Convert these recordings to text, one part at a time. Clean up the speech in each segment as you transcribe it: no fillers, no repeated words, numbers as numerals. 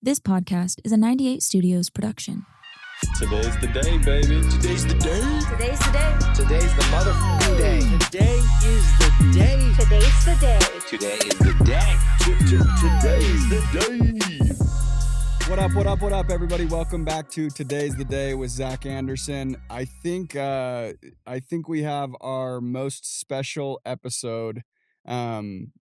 This podcast is a 98 Studios production. Today's the day, baby. Today's the day. Today's the day. Today's the motherfucking day. Today is the day. Today's the day. Today is the day. Today's the day. What up, everybody? Welcome back to Today's the Day with Zack Anderson. I think we have our most special episode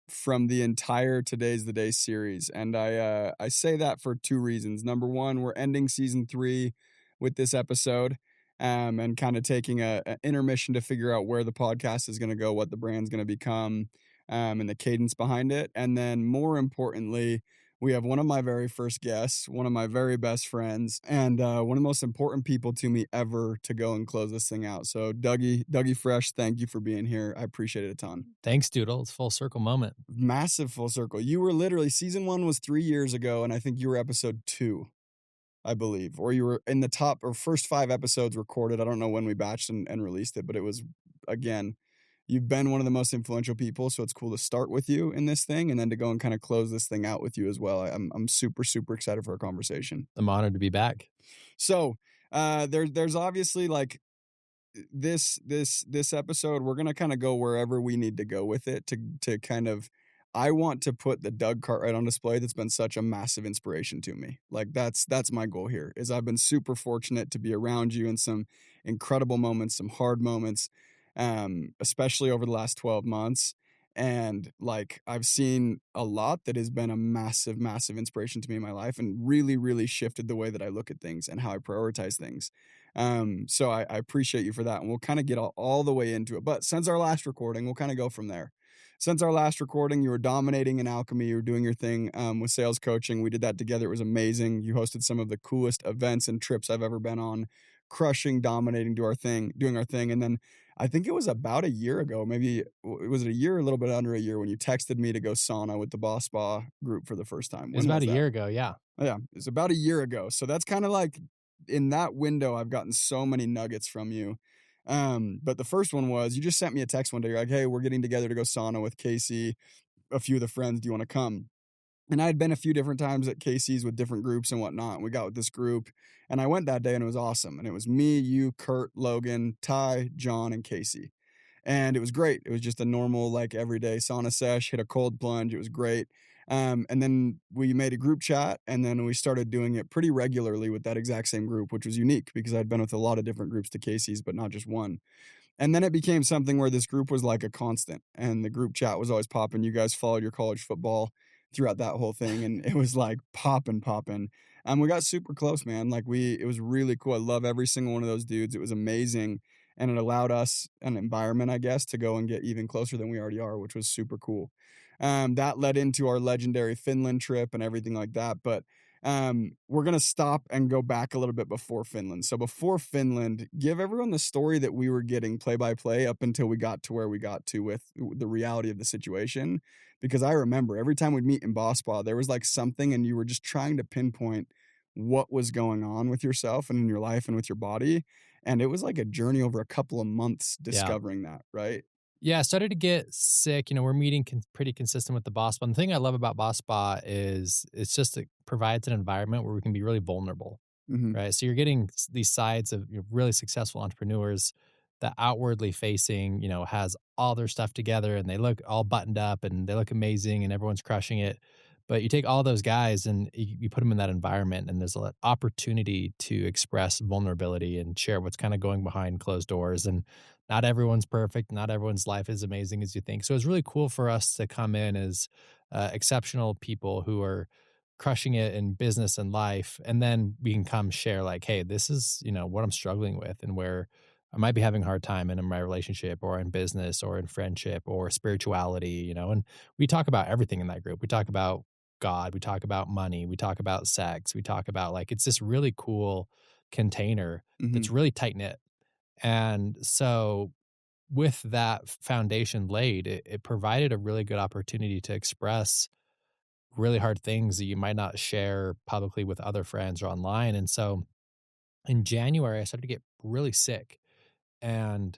from the entire Today's the Day series, and I say that for two reasons. Number one, we're ending season 3 with this episode, and kind of taking an intermission to figure out where the podcast is going to go, what the brand's going to become, and the cadence behind it. And then more importantly, we have one of my very first guests, one of my very best friends, and one of the most important people to me ever to go and close this thing out. So Dougie Fresh, thank you for being here. I appreciate it a ton. Thanks, Doodle. It's full circle moment. Massive full circle. You were literally, season 1 was 3 years ago, and I think you were episode 2, I believe, or you were in the top or first 5 episodes recorded. I don't know when we batched and released it, but it was, again, you've been one of the most influential people, so it's cool to start with you in this thing and then to go and kind of close this thing out with you as well. I'm super, super excited for our conversation. I'm honored to be back. So there's obviously like this episode, we're going to kind of go wherever we need to go with it to kind of, I want to put the Doug Cartwright on display. That's been such a massive inspiration to me. Like that's my goal here, is I've been super fortunate to be around you in some incredible moments, some hard moments, especially over the last 12 months. And like, I've seen a lot that has been a massive, massive inspiration to me in my life and really, really shifted the way that I look at things and how I prioritize things. So I appreciate you for that. And we'll kind of get all the way into it. But since our last recording, we'll kind of go from there. Since our last recording, you were dominating in alchemy. You were doing your thing with sales coaching. We did that together. It was amazing. You hosted some of the coolest events and trips I've ever been on, crushing, dominating, doing our thing. And then I think it was about a year ago, maybe was it a year, a little bit under a year, when you texted me to go sauna with the Boss Spa group for the first time. It was about a year ago, yeah. Yeah, it's about a year ago. So that's kind of like, in that window, I've gotten so many nuggets from you. But the first one was, you just sent me a text one day. You're like, hey, we're getting together to go sauna with Casey, a few of the friends. Do you want to come? And I had been a few different times at Casey's with different groups and whatnot. And we got with this group, and I went that day, and it was awesome. And it was me, you, Kurt, Logan, Ty, John, and Casey. And it was great. It was just a normal, like, everyday sauna sesh, hit a cold plunge. It was great. And then we made a group chat, and then we started doing it pretty regularly with that exact same group, which was unique because I'd been with a lot of different groups to Casey's, but not just one. And then it became something where this group was like a constant, and the group chat was always popping. You guys followed your college football throughout that whole thing, and it was like popping. And we got super close, man. Like it was really cool. I love every single one of those dudes. It was amazing. And it allowed us an environment, I guess, to go and get even closer than we already are, which was super cool. That led into our legendary Finland trip and everything like that. But we're going to stop and go back a little bit before Finland. So before Finland, give everyone the story that we were getting play by play up until we got to where we got to with the reality of the situation. Because I remember every time we'd meet in Boss Spa, there was like something, and you were just trying to pinpoint what was going on with yourself and in your life and with your body. And it was like a journey over a couple of months discovering that, right? Yeah, I started to get sick. We're meeting pretty consistent with the Boss Spa. And the thing I love about Boss Spa is it provides an environment where we can be really vulnerable, right? So you're getting these sides of really successful entrepreneurs that outwardly facing, has all their stuff together, and they look all buttoned up and they look amazing and everyone's crushing it. But you take all those guys and you put them in that environment, and there's an opportunity to express vulnerability and share what's kind of going behind closed doors. And not everyone's perfect. Not everyone's life is amazing as you think. So it's really cool for us to come in as exceptional people who are crushing it in business and life. And then we can come share like, hey, this is, what I'm struggling with and where I might be having a hard time in my relationship or in business or in friendship or spirituality, and we talk about everything in that group. We talk about God, we talk about money, we talk about sex, we talk about it's this really cool container that's really tight knit. And so with that foundation laid, it provided a really good opportunity to express really hard things that you might not share publicly with other friends or online. And so in January, I started to get really sick, and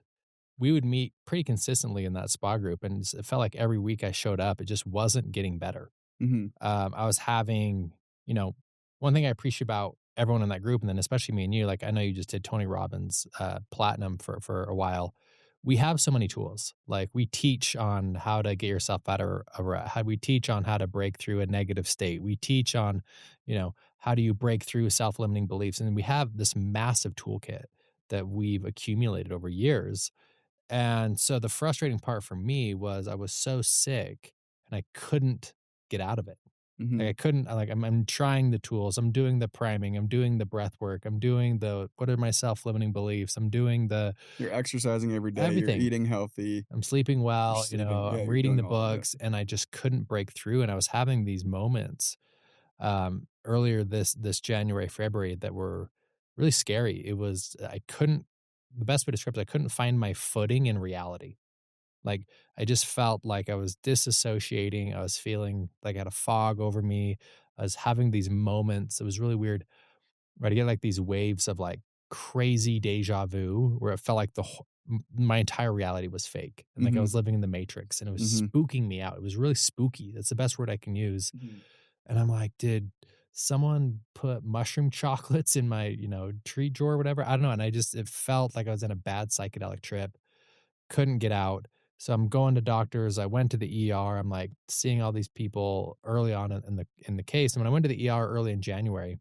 we would meet pretty consistently in that spa group. And it felt like every week I showed up, it just wasn't getting better. I was having, one thing I appreciate about everyone in that group, and then especially me and you, like I know you just did Tony Robbins platinum for a while. We have so many tools. Like we teach on how to get yourself out of a rut. How we teach on how to break through a negative state. We teach on, how do you break through self-limiting beliefs? And we have this massive toolkit that we've accumulated over years. And so the frustrating part for me was I was so sick and I couldn't get out of it. Like Mhm. I couldn't like I'm trying the tools. I'm doing the priming. I'm doing the breath work. I'm doing the what are my self-limiting beliefs? I'm doing the You're exercising every day, you're everything. eating healthy, I'm sleeping you're well, sleeping, yeah, I'm you're reading doing the all of it. books and I just couldn't break through and I was having these moments earlier this January, February that were really scary. It was I couldn't the best way to describe it, I couldn't find my footing in reality. Like, I just felt like I was disassociating. I was feeling like I had a fog over me. I was having these moments. It was really weird. Right? I get like these waves of like crazy deja vu where it felt like my entire reality was fake and like I Mhm. was living in the matrix and it was Mhm. spooking me out. It was really spooky. That's the best word I can use. Mhm. And I'm like, did someone put mushroom chocolates in my, treat drawer or whatever? I don't know. And it felt like I was in a bad psychedelic trip, couldn't get out. So I'm going to doctors. I went to the ER. I'm like seeing all these people early on in the case. And when I went to the ER early in January,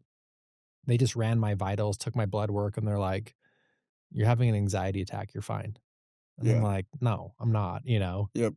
they just ran my vitals, took my blood work, and they're like, "You're having an anxiety attack. You're fine." And I'm Yeah. like, "No, I'm not." Yep.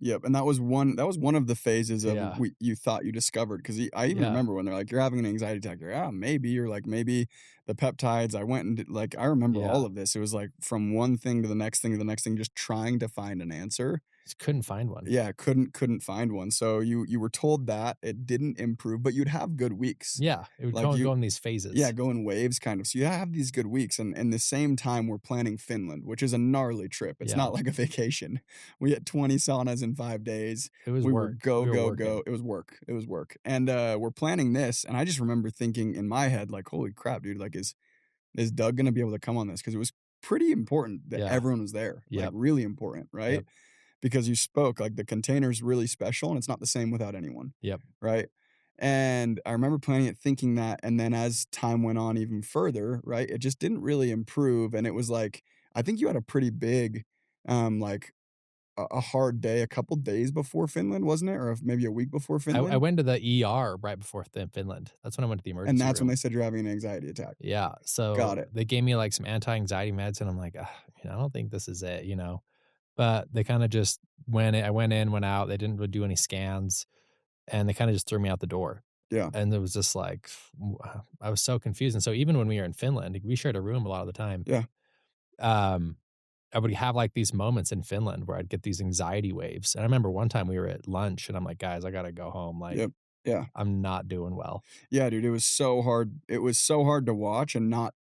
Yep, and that was one of the phases of Yeah. you thought you discovered, 'cause I even Yeah. remember when they're like, "You're having an anxiety attack." You're, "Ah, maybe." You're like, "Maybe the peptides." I went and did like, I remember all Yeah. of this. It was like from one thing to the next thing to the next thing, just trying to find an answer. Just couldn't find one. Yeah, couldn't find one. So you were told that it didn't improve, but you'd have good weeks. Yeah. It would Like go you in these Yeah, phases. go in waves kind of. So you have these good weeks, and the same time we're planning Finland, which is a gnarly trip. It's Yeah. not like a vacation. We had 20 saunas in 5 days. It was We were work. go, We were go, working. go. It was work. It was work. And we're planning this, and I just remember thinking in my head, like, holy crap, dude, like is Doug gonna be able to come on this? Because it was pretty important that Yeah. everyone was there. Like Yep. really important, right? Yep. Because you spoke, like the container's really special and it's not the same without anyone, Yep. right? And I remember planning it thinking that, and then as time went on even further, right, it just didn't really improve, and it was like, I think you had a pretty big, like, a hard day a couple days before Finland, wasn't it? Or maybe a week before I Finland? went to the ER right before Finland. That's when I went to the And emergency that's when room. they said you're having an anxiety attack. Yeah. Got So it. they gave me like some anti-anxiety meds, and I'm like, I don't think this is it. But they kind of just I went in, went out. They didn't really do any scans, and they kind of just threw me out the door. Yeah. And it was just like, I was so confused. And so even when we were in Finland, we shared a room a lot of the time. Yeah. Um, I would have like these moments in Finland where I'd get these anxiety waves. And I remember one time we were at lunch and I'm like, guys, I got to go home. Like, Yep. Yeah. I'm not doing well. Yeah, dude, it was so hard. It was so hard to watch and not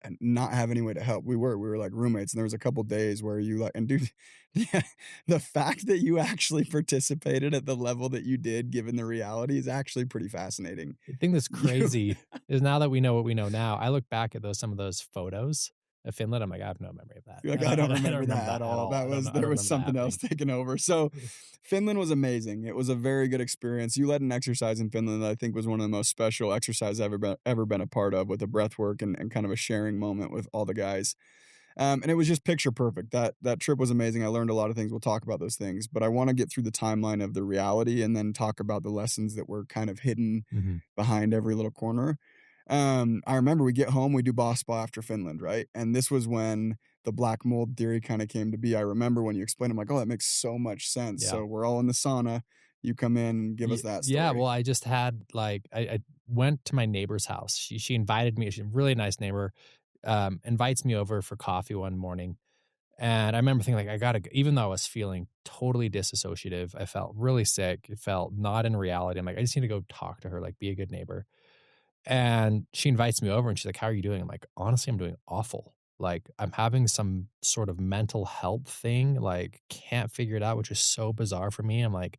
have any way to help. We were like roommates, and there was a couple days where you like, and dude, yeah, the fact that you actually participated at the level that you did, given the reality, is actually pretty fascinating. The thing that's You, crazy is now that we know what we know now, I look back at some of those photos of Finland. I'm like, I have no memory of that. you're like, I don't I remember that at all. That was I there don't was remember that something else happening. taking over. So, Finland was amazing. It was a very good experience. You led an exercise in Finland that I think was one of the most special exercises I've ever been a part of, with the breath work and kind of a sharing moment with all the guys. And it was just picture perfect. That trip was amazing. I learned a lot of things. We'll talk about those things, but I want to get through the timeline of the reality and then talk about the lessons that were kind of hidden Mhm. behind every little corner. I remember we get home, we do boss spa after Finland, right? And this was when the black mold theory kind of came to be. I remember when you explained, I'm like, oh, that makes so much sense. Yeah. So we're all in the sauna. You come in and give us that story. Yeah, well, I just had like I went to my neighbor's house. She invited me. She's a really nice neighbor. Invites me over for coffee one morning, and I remember thinking like I gotta. Even though I was feeling totally disassociative, I felt really sick. It felt not in reality. I'm like, I just need to go talk to her, like be a good neighbor. And she invites me over and she's like, "How are you doing?" I'm like, "Honestly, I'm doing awful. Like, I'm having some sort of mental health thing, like, can't figure it out, which is so bizarre for me. I'm like,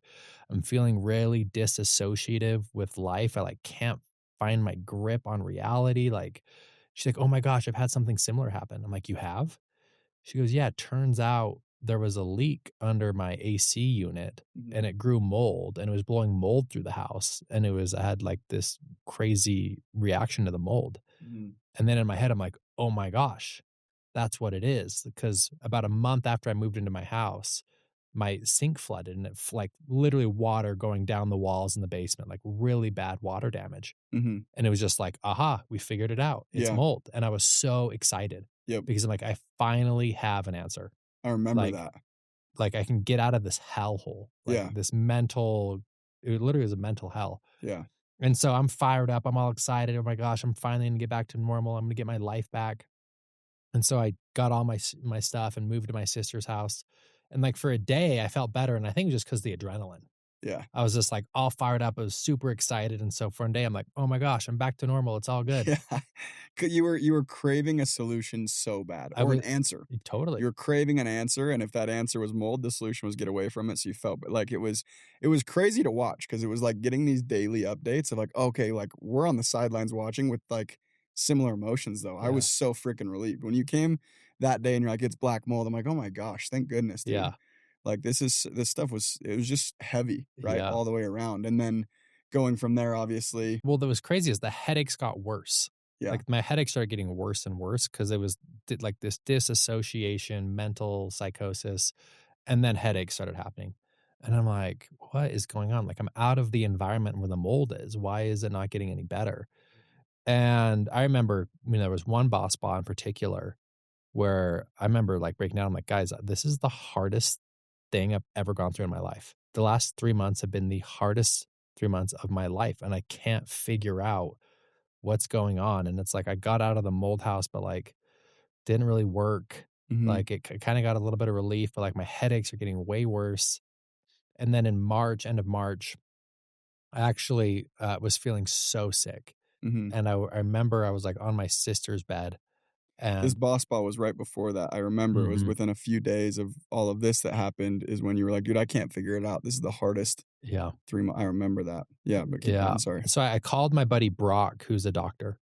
I'm feeling really disassociative with life. I like can't find my grip on reality." Like, she's like, "Oh my gosh, I've had something similar happen." I'm like, "You have?" She goes, "Yeah, it turns out there was a leak under my AC unit Mhm. and it grew mold and it was blowing mold through the house. And I had like this crazy reaction to the mold. Mhm. And then in my head, I'm like, oh my gosh, that's what it is. Because about a month after I moved into my house, my sink flooded and like literally water going down the walls in the basement, like really bad water damage. Mhm. And it was just like, aha, we figured it out. It's Yeah. mold. And I was so excited Yep. because I'm like, I finally have an answer. I remember Like, that. like I can get out of this hellhole, like Yeah. this mental, it literally is a mental hell. Yeah. And so I'm fired up. I'm all excited. Oh my gosh, I'm finally gonna get back to normal. I'm gonna get my life back. And so I got all my stuff and moved to my sister's house. And like for a day, I felt better. And I think it was just because the adrenaline. Yeah. I was just like all fired up. I was super excited. And so for a day, I'm like, oh my gosh, I'm back to normal. It's all good. Yeah. 'Cause you were craving a solution so bad, I or an was answer. totally. You were craving an answer, and if that answer was mold, the solution was get away from it. So you felt like it was crazy to watch because it was like getting these daily updates of like, okay, like we're on the sidelines watching with like similar emotions though. I Yeah. was so freaking relieved when you came that day and you're like, it's black mold. I'm like, oh my gosh, thank goodness, dude. Yeah. Like this stuff was just heavy, right? Yeah. All the way around. And then going from there, obviously. Well, that was crazy is the headaches got worse. Yeah. Like my headaches started getting worse and worse because it was like this disassociation, mental psychosis, and then headaches started happening. And I'm like, what is going on? Like I'm out of the environment where the mold is. Why is it not getting any better? And I remember, there was one boss spa in particular where I remember like breaking down. I'm like, guys, this is the hardest thing I've ever gone through in my life. The last 3 months have been the hardest 3 months of my life. And I can't figure out what's going on. And it's like, I got out of the mold house, but like didn't really work. Mhm. Like it kind of got a little bit of relief, but like my headaches are getting way worse. And then in March, end of March, I actually was feeling so sick. Mhm. And I remember I was like on my sister's bed. This And boss ball was right before that. I remember it was Mhm. within a few days of all of this that happened is when you were like, dude, I can't figure it out. This is the hardest yeah. 3 months. I remember that. Yeah, but keep Yeah. going. Sorry. So I called my buddy Brock, who's a doctor.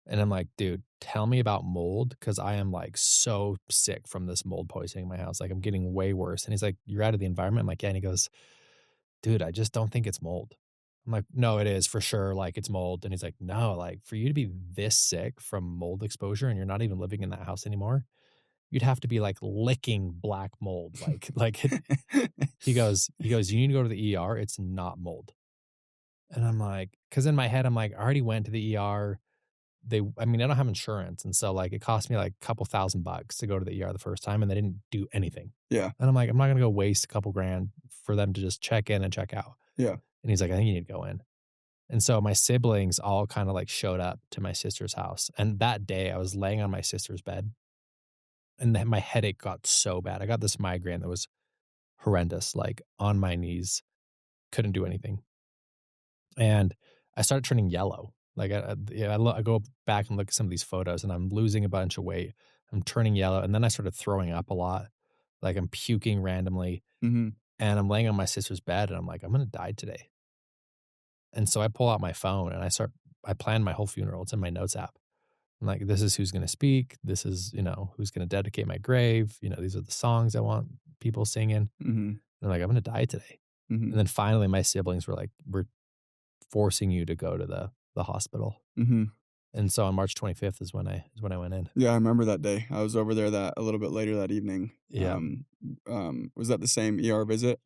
And I'm like, dude, tell me about mold because I am like so sick from this mold poisoning in my house. Like I'm getting way worse. And he's like, you're out of the environment? I'm like, yeah. And he goes, dude, I just don't think it's mold. I'm like, no, it is for sure. Like it's mold. And he's like, no, like for you to be this sick from mold exposure and you're not even living in that house anymore, you'd have to be like licking black mold. He goes, you need to go to the ER. It's not mold. And I'm like, cause in my head, I'm like, I already went to the ER. I don't have insurance. And so like it cost me like a couple $1,000 to go to the ER the first time and they didn't do anything. Yeah. And I'm like, I'm not going to go waste a couple grand for them to just check in and check out. Yeah. And he's like, I think you need to go in. And so my siblings all kind of like showed up to my sister's house. And that day I was laying on my sister's bed and then my headache got so bad. I got this migraine that was horrendous, like on my knees, couldn't do anything. And I started turning yellow. Like I go back and look at some of these photos and I'm losing a bunch of weight. I'm turning yellow. And then I started throwing up a lot. Like I'm puking randomly. Mm-hmm. And I'm laying on my sister's bed and I'm like, I'm going to die today. And so I pull out my phone and I plan my whole funeral. It's in my notes app. I'm like, this is who's going to speak. This is, who's going to dedicate my grave. These are the songs I want people singing. Mm-hmm. And I'm like, I'm going to die today. Mm-hmm. And then finally my siblings were like, we're forcing you to go to the hospital. Mm-hmm. And so on March 25th is when I went in. Yeah, I remember that day. I was over there a little bit later that evening. Yeah. Was that the same ER visit?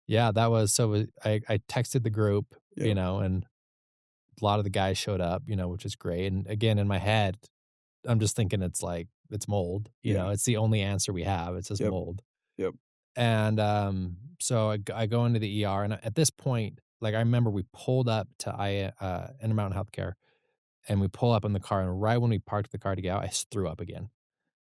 Yeah, that was, so I texted the group, Yeah. and a lot of the guys showed up, which is great. And again, in my head, I'm just thinking it's like, it's mold, it's the only answer we have. It's just Yep. mold. Yep. And so I go into the ER and at this point, like I remember we pulled up to Intermountain Healthcare and we pull up in the car and right when we parked the car to get out, I threw up again.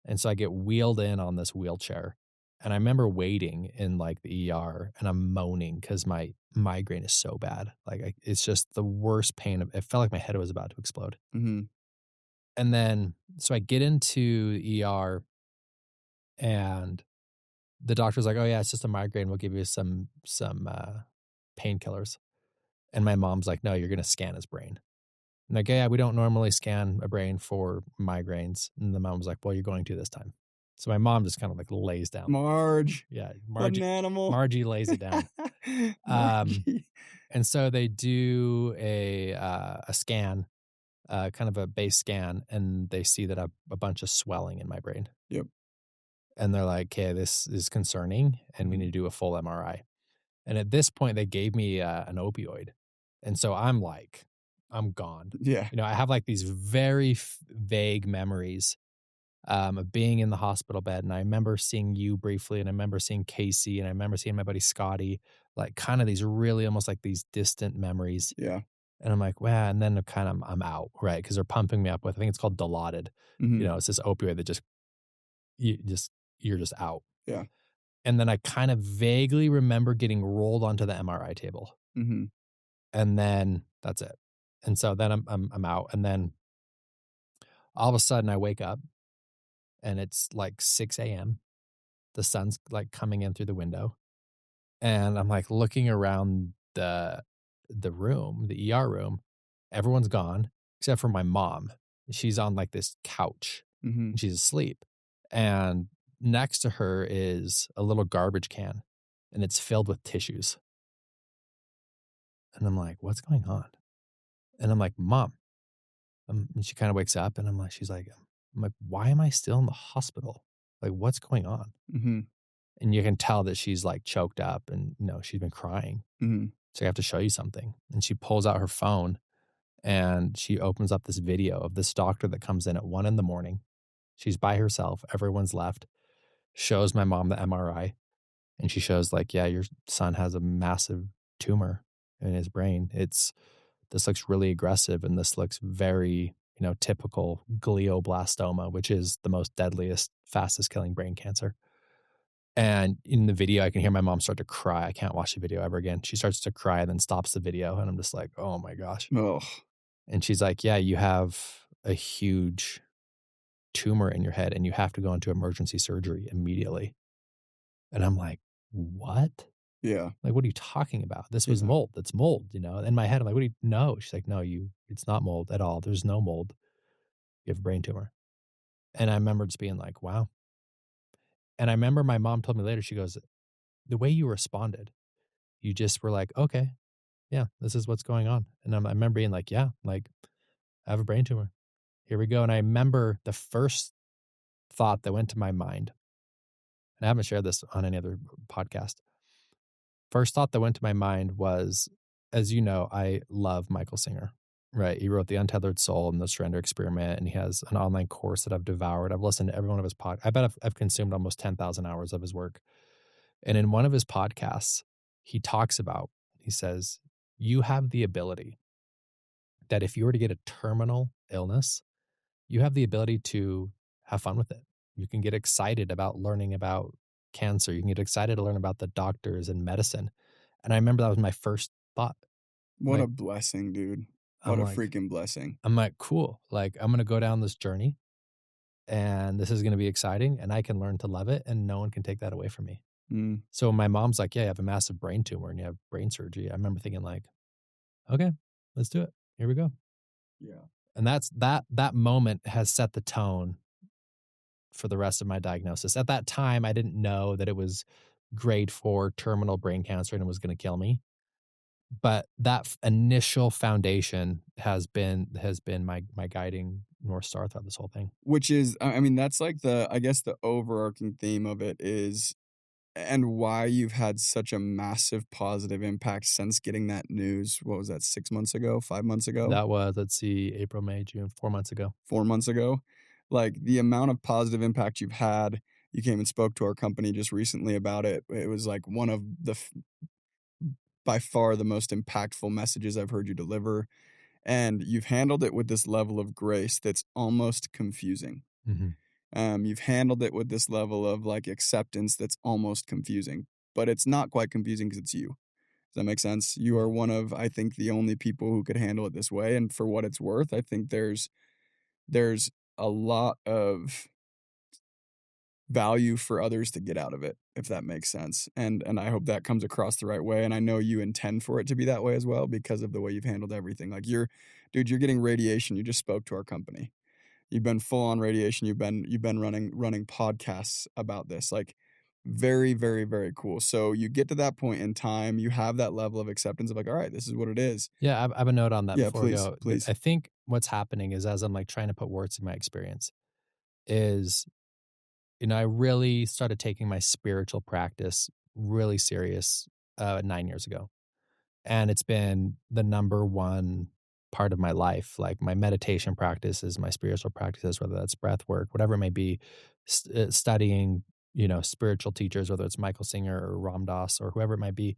And so I get wheeled in on this wheelchair. And I remember waiting in like the ER and I'm moaning because my migraine is so bad. Like it's just the worst pain. It felt like my head was about to explode. Mm-hmm. And then, so I get into the ER and the doctor's like, oh yeah, it's just a migraine. We'll give you some painkillers. And my mom's like, no, you're going to scan his brain. I'm like, yeah, we don't normally scan a brain for migraines. And the mom was like, well, you're going to this time. So my mom just kind of like lays down. Marge. Yeah, What an animal. Margie lays it down. Margie. And so they do a scan, kind of a base scan, and they see that a bunch of swelling in my brain. Yep. And they're like, okay, this is concerning, and we need to do a full MRI. And at this point, they gave me an opioid. And so I'm like, I'm gone. Yeah. I have like these very vague memories of being in the hospital bed. And I remember seeing you briefly, and I remember seeing Casey, and I remember seeing my buddy Scotty, like kind of these really almost like these distant memories. Yeah. And I'm like, wow. And then kind of I'm out, right? Because they're pumping me up with, I think it's called Dilaudid. It's this opioid that you're just out. Yeah. And then I kind of vaguely remember getting rolled onto the MRI table. Mm-hmm. And then that's it. And so then I'm out. And then all of a sudden I wake up and it's like 6 a.m. The sun's like coming in through the window. And I'm like looking around the room, the ER room. Everyone's gone except for my mom. She's on like this couch. Mm-hmm. And she's asleep. And next to her is a little garbage can, and it's filled with tissues. And I'm like, what's going on? And I'm like, Mom. And she kind of wakes up, and she's like, why am I still in the hospital? Like, what's going on? Mm-hmm. And you can tell that she's like choked up, and she's been crying. Mm-hmm. So I have to show you something. And she pulls out her phone, and she opens up this video of this doctor that comes in at 1 a.m. She's by herself. Everyone's left. Shows my mom the MRI, and she shows like, yeah, your son has a massive tumor in his brain. This looks really aggressive, and this looks very, typical glioblastoma, which is the most deadliest, fastest killing brain cancer. And in the video, I can hear my mom start to cry. I can't watch the video ever again. She starts to cry and then stops the video, and I'm just like, oh my gosh. Oh. And she's like, yeah, you have a huge tumor in your head, and you have to go into emergency surgery immediately. And I'm like, what? Yeah. Like, what are you talking about? This was mold. That's mold, In my head, I'm like, what do you know? She's like, no, it's not mold at all. There's no mold. You have a brain tumor. And I remember just being like, wow. And I remember my mom told me later, she goes, the way you responded, you just were like, okay, yeah, this is what's going on. And I remember being like, yeah, like, I have a brain tumor. Here we go. And I remember the first thought that went to my mind, and I haven't shared this on any other podcast. First thought that went to my mind was, as you know, I love Michael Singer, right? He wrote The Untethered Soul and The Surrender Experiment, and he has an online course that I've devoured. I've listened to every one of his podcasts. I bet I've consumed almost 10,000 hours of his work. And in one of his podcasts, he says, you have the ability that if you were to get a terminal illness, you have the ability to have fun with it. You can get excited about learning about cancer. You can get excited to learn about the doctors and medicine. And I remember that was my first thought. What a blessing, dude. What a freaking blessing. I'm like, cool. Like, I'm going to go down this journey, and this is going to be exciting, and I can learn to love it, and no one can take that away from me. Mm. So my mom's like, yeah, you have a massive brain tumor and you have brain surgery. I remember thinking like, okay, let's do it. Here we go. Yeah. And that moment has set the tone for the rest of my diagnosis. At that time, I didn't know that it was grade 4 terminal brain cancer and it was going to kill me. But that initial foundation has been my guiding North Star throughout this whole thing. Which is, I mean, that's like the overarching theme of it is, and why you've had such a massive positive impact since getting that news. What was that, 6 months ago, 5 months ago? That was, let's see, April, May, June, 4 months ago. 4 months ago. Like the amount of positive impact you've had. You came and spoke to our company just recently about it. It was like one of by far the most impactful messages I've heard you deliver. And you've handled it with this level of grace that's almost confusing. Mm-hmm. You've handled it with this level of like acceptance that's almost confusing, but it's not quite confusing because it's you. Does that make sense? You are one of, I think, the only people who could handle it this way. And for what it's worth, I think there's a lot of value for others to get out of it, if that makes sense. And I hope that comes across the right way. And I know you intend for it to be that way as well because of the way you've handled everything. Like you're getting radiation. You just spoke to our company. You've been full on radiation. You've been running podcasts about this. Like, very, very, very cool. So you get to that point in time, you have that level of acceptance of like, all right, this is what it is. Yeah, I have a note on that Yeah, before we please, go. please. I think what's happening is, as I'm like trying to put words in my experience, is, I really started taking my spiritual practice really serious 9 years ago. And it's been the number one part of my life. Like, my meditation practices, my spiritual practices, whether that's breath work, whatever it may be, studying, spiritual teachers, whether it's Michael Singer or Ram Dass or whoever it might be.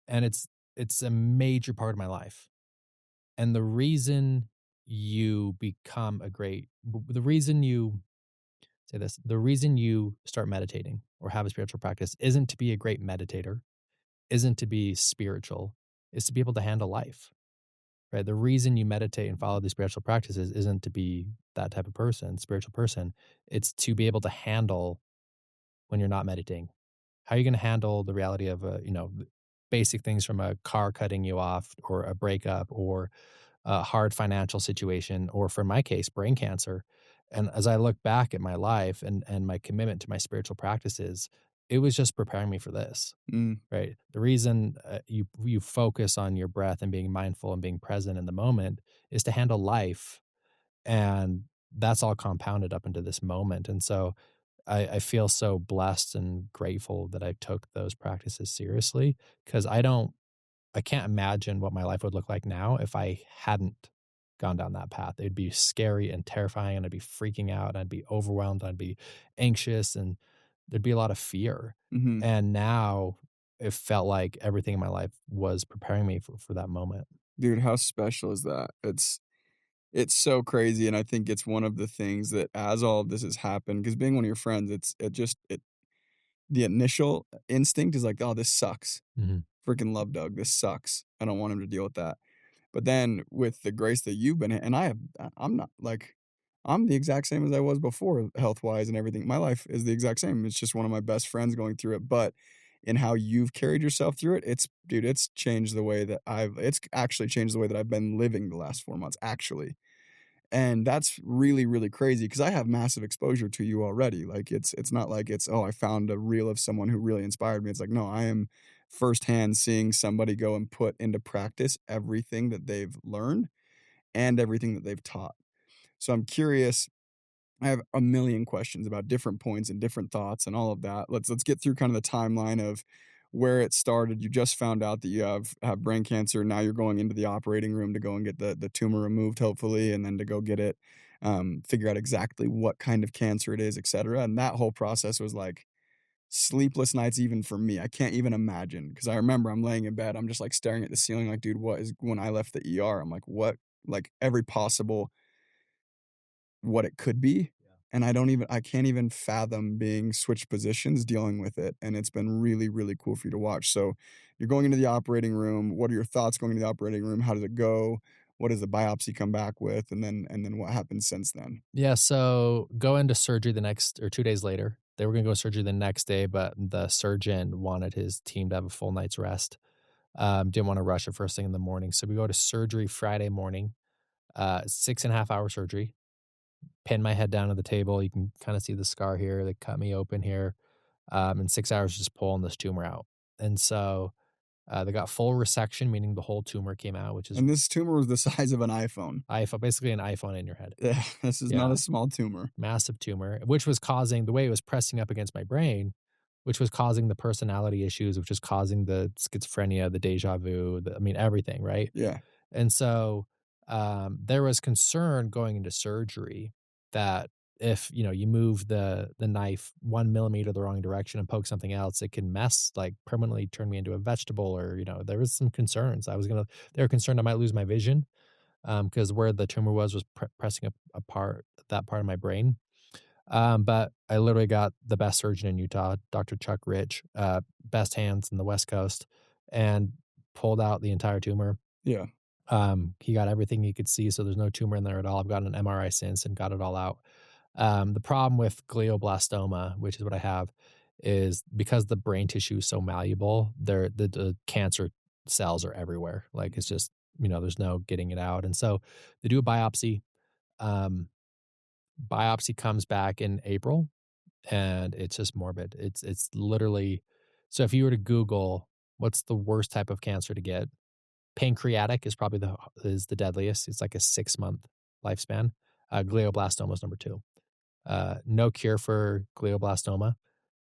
And it's a major part of my life. And the reason you become the reason you say this, the reason you start meditating or have a spiritual practice isn't to be a great meditator, isn't to be spiritual, is to be able to handle life, right? The reason you meditate and follow these spiritual practices isn't to be that type of person, spiritual person. It's to be able to handle when you're not meditating. How are you going to handle the reality of basic things, from a car cutting you off or a breakup or a hard financial situation, or for my case, brain cancer? And as I look back at my life and my commitment to my spiritual practices, it was just preparing me for this. Mm, Right. The reason you focus on your breath and being mindful and being present in the moment is to handle life, and that's all compounded up into this moment. And so I feel so blessed and grateful that I took those practices seriously, because I can't imagine what my life would look like now if I hadn't gone down that path. It'd be scary and terrifying, and I'd be freaking out, and I'd be overwhelmed, I'd be anxious, and there'd be a lot of fear. hmm And now it felt like everything in my life was preparing me for that moment. Dude, how special is that? It's so crazy, and I think it's one of the things that, as all of this has happened, because being one of your friends, the initial instinct is like, oh, this sucks. Mhm. Freaking love Doug. This sucks. I don't want him to deal with that. But then with the grace that you've been in, and I'm not like, I'm the exact same as I was before, health wise and everything. My life is the exact same. It's just one of my best friends going through it. But in how you've carried yourself through it, it's changed the way that it's actually changed the way that I've been living the last 4 months, actually. And that's really, really crazy because I have massive exposure to you already. Like, it's not like it's, oh, I found a reel of someone who really inspired me. It's like, no, I am firsthand seeing somebody go and put into practice everything that they've learned and everything that they've taught. So I'm curious. I have a million questions about different points and different thoughts and all of that. Let's get through kind of the timeline of where it started. You just found out that you have brain cancer. Now you're going into the operating room to go and get the tumor removed, hopefully, and then to go get it, figure out exactly what kind of cancer it is, et cetera. And that whole process was like sleepless nights even for me. I can't even imagine, because I remember I'm laying in bed, I'm just like staring at the ceiling like, dude, what is, when I left the ER, I'm like, what? Like every possible what it could be. And I can't even fathom being switched positions dealing with it. And it's been really, really cool for you to watch. So you're going into the operating room. What are your thoughts going into the operating room? How does it go? What does the biopsy come back with? And then what happens since then? Yeah, so go into surgery the next, or 2 days later. They were going to go to surgery the next day, but the surgeon wanted his team to have a full night's rest. Didn't want to rush it first thing in the morning. So we go to surgery Friday morning, 6.5 hour surgery. Pin my head down to the table. You can kind of see the scar here. They cut me open here. In 6 hours, just pulling this tumor out. And so they got full resection, meaning the whole tumor came out, which is And this tumor was the size of an iPhone. basically an iPhone in your head. Yeah, this is not a small tumor. Massive tumor, which was causing, the way it was pressing up against my brain, which was causing the personality issues, which was causing the schizophrenia, the deja vu, everything, right? Yeah. And so there was concern going into surgery that if you move the knife 1 millimeter the wrong direction and poke something else, it can like permanently turn me into a vegetable. Or there was some concerns. They were concerned I might lose my vision, because where the tumor was pressing up apart that part of my brain. But I literally got the best surgeon in Utah, Dr. Chuck Rich, best hands in the West Coast, and pulled out the entire tumor. Yeah. He got everything he could see, so there's no tumor in there at all. I've gotten an MRI since and got it all out. The problem with glioblastoma, which is what I have, is because the brain tissue is so malleable, the cancer cells are everywhere. Like, it's just, there's no getting it out. And so they do a biopsy. biopsy comes back in April, and it's just morbid. It's literally, so if you were to Google what's the worst type of cancer to get, pancreatic is probably the deadliest. It's like a 6-month lifespan. Glioblastoma is number 2. No cure for glioblastoma.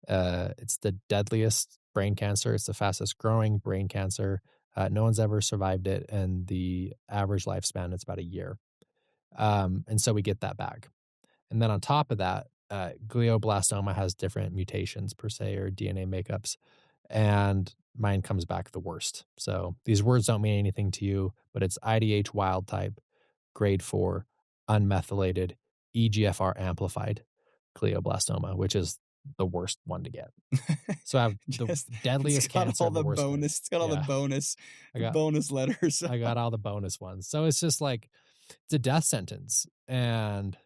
It's the deadliest brain cancer. It's the fastest growing brain cancer. No one's ever survived it, and the average lifespan is about a year. And so we get that back. And then on top of that, glioblastoma has different mutations per se, or DNA makeups, and mine comes back the worst. So these words don't mean anything to you, but it's IDH wild type, grade 4, unmethylated, EGFR amplified glioblastoma, which is the worst one to get. So I have the deadliest cancer. It's got all the bonus letters. I got all the bonus ones. So it's just like, it's a death sentence. And,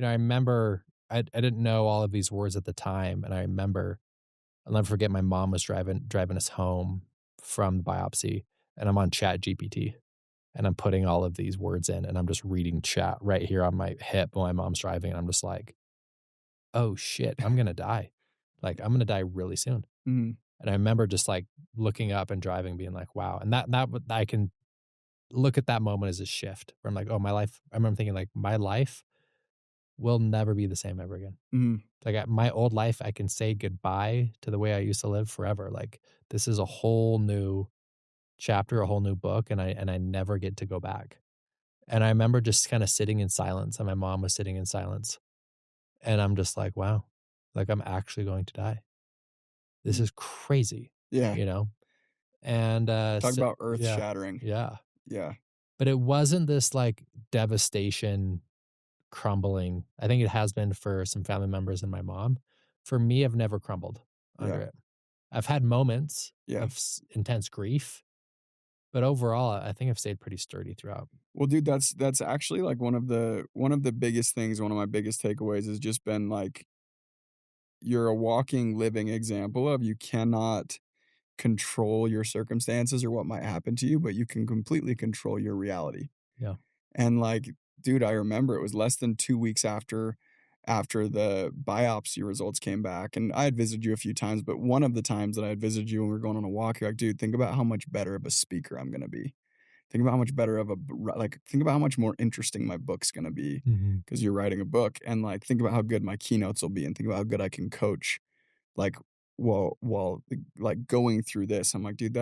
I remember I didn't know all of these words at the time. And I remember, I'll never forget, my mom was driving us home from the biopsy, and I'm on Chat GPT, and I'm putting all of these words in, and I'm just reading chat right here on my hip while my mom's driving. And I'm just like, oh shit, I'm going to die. Like, I'm going to die really soon. Mm-hmm. And I remember just like looking up and driving, being like, wow. And that I can look at that moment as a shift where I'm like, oh, my life. I remember thinking like, my life will never be the same ever again. Mm-hmm. Like, my old life, I can say goodbye to the way I used to live forever. Like, this is a whole new chapter, a whole new book, and I never get to go back. And I remember just kind of sitting in silence, and my mom was sitting in silence. And I'm just like, wow, like, I'm actually going to die. This is crazy. Yeah. And talk about earth shattering. Yeah. Yeah. But it wasn't this like devastation, crumbling. I think it has been for some family members and my mom. For me, I've never crumbled under it. I've had moments of intense grief, but overall, I think I've stayed pretty sturdy throughout. Well, dude, that's actually like one of the biggest things. One of my biggest takeaways has just been like, you're a walking, living example of, you cannot control your circumstances or what might happen to you, but you can completely control your reality. Yeah. And like, dude, I remember it was less than 2 weeks after the biopsy results came back, and I had visited you a few times, but one of the times that I had visited you when we were going on a walk, you're like, dude, think about how much better of a speaker I'm going to be. Think about how much better of think about how much more interesting my book's going to be, because you're writing a book, and like, think about how good my keynotes will be, and think about how good I can coach, like, while like going through this. I'm like, dude,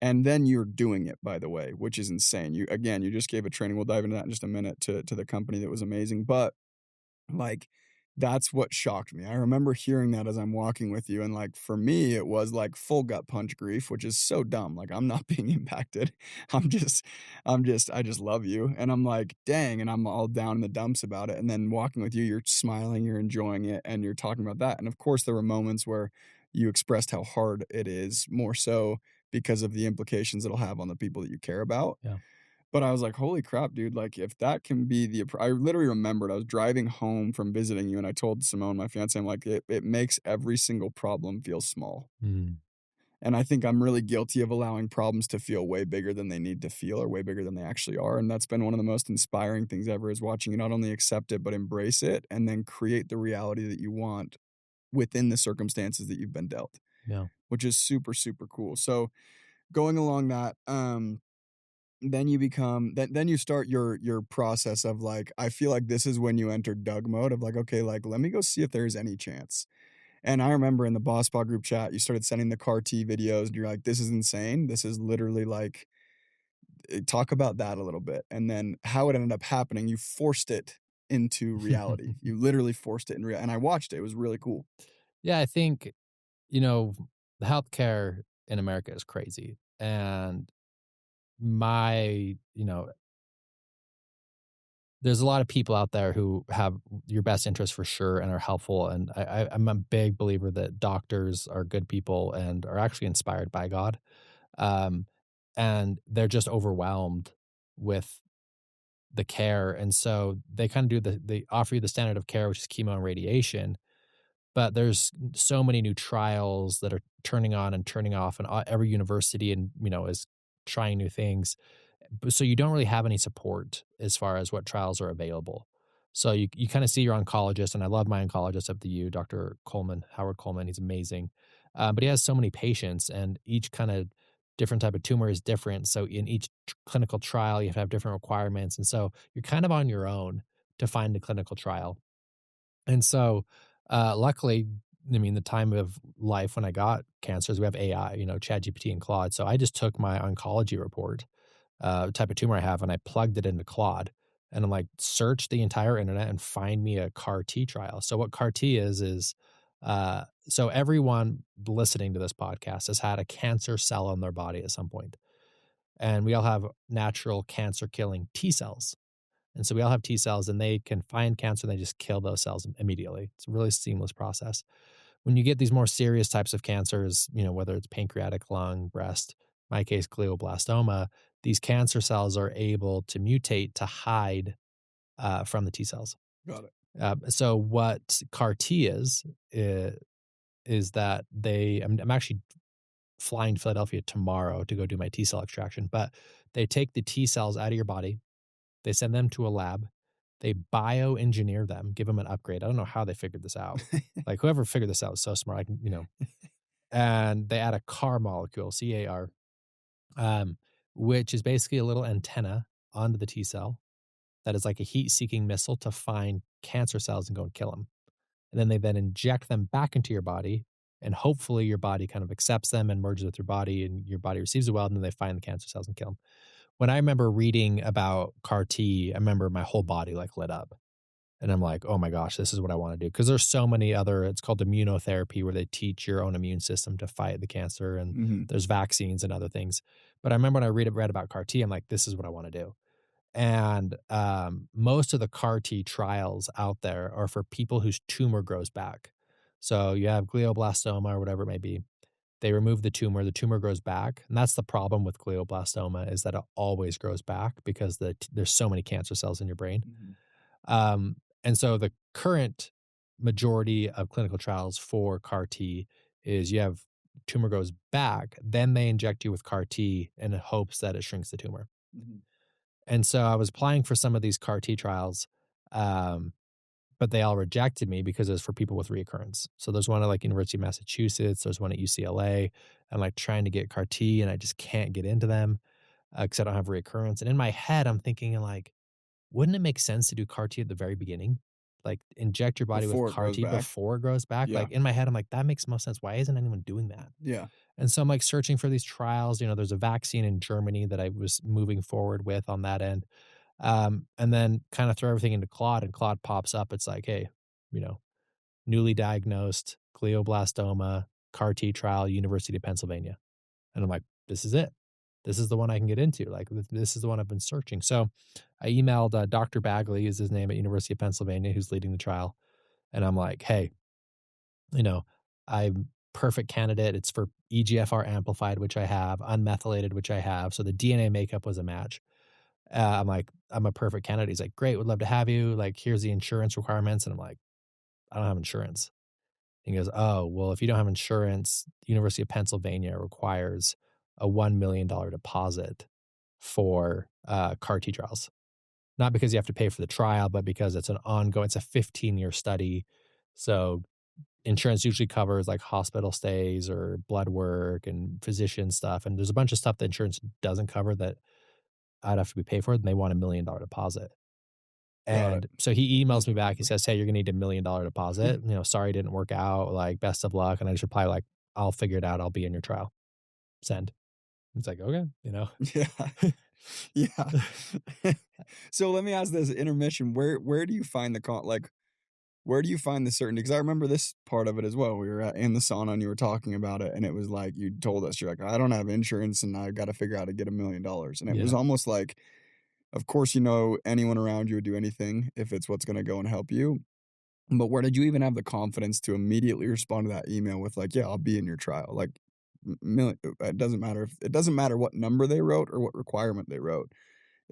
and then you're doing it, by the way, which is insane. You just gave a training. We'll dive into that in just a minute, to the company that was amazing. But like, that's what shocked me. I remember hearing that as I'm walking with you. And like, for me, it was like full gut punch grief, which is so dumb. Like, I'm not being impacted. I just love you. And I'm like, dang. And I'm all down in the dumps about it. And then walking with you, you're smiling, you're enjoying it, and you're talking about that. And of course, there were moments where you expressed how hard it is, more so because of the implications it'll have on the people that you care about. Yeah. But I was like, holy crap, dude, like, if that can be I literally remembered I was driving home from visiting you, and I told Simone, my fiance, I'm like, it makes every single problem feel small. And I think I'm really guilty of allowing problems to feel way bigger than they need to feel, or way bigger than they actually are. And that's been one of the most inspiring things ever, is watching you not only accept it, but embrace it, and then create the reality that you want within the circumstances that you've been dealt. Yeah. Which is super, super cool. So going along that, then you start your process of like, I feel like this is when you enter Doug mode of like, okay, like, let me go see if there's any chance. And I remember in the Boss Spa group chat, you started sending the CAR T videos, and you're like, this is insane. This is literally like, talk about that a little bit. And then how it ended up happening, you forced it into reality. You literally forced it in reality. And I watched it. It was really cool. Yeah, I think, the healthcare in America is crazy. And there's a lot of people out there who have your best interest for sure and are helpful. And I'm a big believer that doctors are good people and are actually inspired by God. And they're just overwhelmed with the care. And so they kind of they offer you the standard of care, which is chemo and radiation. But there's so many new trials that are turning on and turning off, and every university is trying new things. So you don't really have any support as far as what trials are available. So you kind of see your oncologist, and I love my oncologist up to you, Dr. Coleman, Howard Coleman. He's amazing. But he has so many patients, and each kind of different type of tumor is different. So in each clinical trial, you have to have different requirements. And so you're kind of on your own to find a clinical trial. And so luckily, I mean, the time of life when I got cancers, we have AI, ChatGPT and Claude. So I just took my oncology report, type of tumor I have, and I plugged it into Claude. And I'm like, search the entire internet and find me a CAR T trial. So what CAR T is so everyone listening to this podcast has had a cancer cell in their body at some point. And we all have natural cancer killing T cells. And so we all have T cells, and they can find cancer and they just kill those cells immediately. It's a really seamless process. When you get these more serious types of cancers, whether it's pancreatic, lung, breast, my case, glioblastoma, these cancer cells are able to mutate to hide from the T cells. Got it. So what CAR T is that I'm actually flying to Philadelphia tomorrow to go do my T cell extraction, but they take the T cells out of your body, they send them to a lab, they bioengineer them, give them an upgrade. I don't know how they figured this out. Like whoever figured this out was so smart. And they add a CAR molecule, CAR, which is basically a little antenna onto the T cell that is like a heat-seeking missile to find cancer cells and go and kill them. And then they inject them back into your body, and hopefully your body kind of accepts them and merges with your body, and your body receives it well, and then they find the cancer cells and kill them. When I remember reading about CAR T, I remember my whole body like lit up. And I'm like, oh my gosh, this is what I want to do. Because there's so many other, it's called immunotherapy, where they teach your own immune system to fight the cancer, and there's vaccines and other things. But I remember when I read about CAR T, I'm like, this is what I want to do. And most of the CAR T trials out there are for people whose tumor grows back. So you have glioblastoma or whatever it may be. They remove the tumor grows back. And that's the problem with glioblastoma, is that it always grows back because there's so many cancer cells in your brain. And so the current majority of clinical trials for CAR T is you have tumor goes back, then they inject you with CAR T in hopes that it shrinks the tumor. And so I was applying for some of these CAR T trials, but they all rejected me because it was for people with reoccurrence. So there's one at like University of Massachusetts, there's one at UCLA. I'm like trying to get CAR T and I just can't get into them because I don't have reoccurrence. And in my head, I'm thinking like, wouldn't it make sense to do CAR T at the very beginning? Like inject your body with CAR T before it grows back? Yeah. Like in my head, I'm like, that makes most sense. Why isn't anyone doing that? Yeah. And so I'm like searching for these trials. There's a vaccine in Germany that I was moving forward with on that end. And then kind of throw everything into Claude, and Claude pops up. It's like, hey, newly diagnosed glioblastoma, CAR T trial, University of Pennsylvania. And I'm like, this is it. This is the one I can get into. Like, this is the one I've been searching. So I emailed Dr. Bagley, is his name, at University of Pennsylvania, who's leading the trial. And I'm like, hey, I'm perfect candidate. It's for EGFR amplified, which I have, unmethylated, which I have. So the DNA makeup was a match. I'm like, I'm a perfect candidate. He's like, great, would love to have you. Like, here's the insurance requirements. And I'm like, I don't have insurance. He goes, oh, well, if you don't have insurance, University of Pennsylvania requires a $1 million deposit for CAR T trials. Not because you have to pay for the trial, but because it's a 15-year study. So insurance usually covers like hospital stays or blood work and physician stuff. And there's a bunch of stuff that insurance doesn't cover that I'd have to be paid for it, and they want $1 million deposit. And so he emails me back. He says, hey, you're going to need $1 million deposit. Sorry, it didn't work out. Like, best of luck. And I just reply like, I'll figure it out. I'll be in your trial. Send. It's like, okay, Yeah. Yeah. So let me ask this intermission. Where do you find where do you find the certainty? Because I remember this part of it as well. We were in the sauna and you were talking about it, and it was like, you told us, you're like, I don't have insurance and I got to figure out how to get $1 million. And it was almost like, of course, anyone around you would do anything if it's what's going to go and help you. But where did you even have the confidence to immediately respond to that email with like, yeah, I'll be in your trial? Like, it doesn't matter what number they wrote or what requirement they wrote.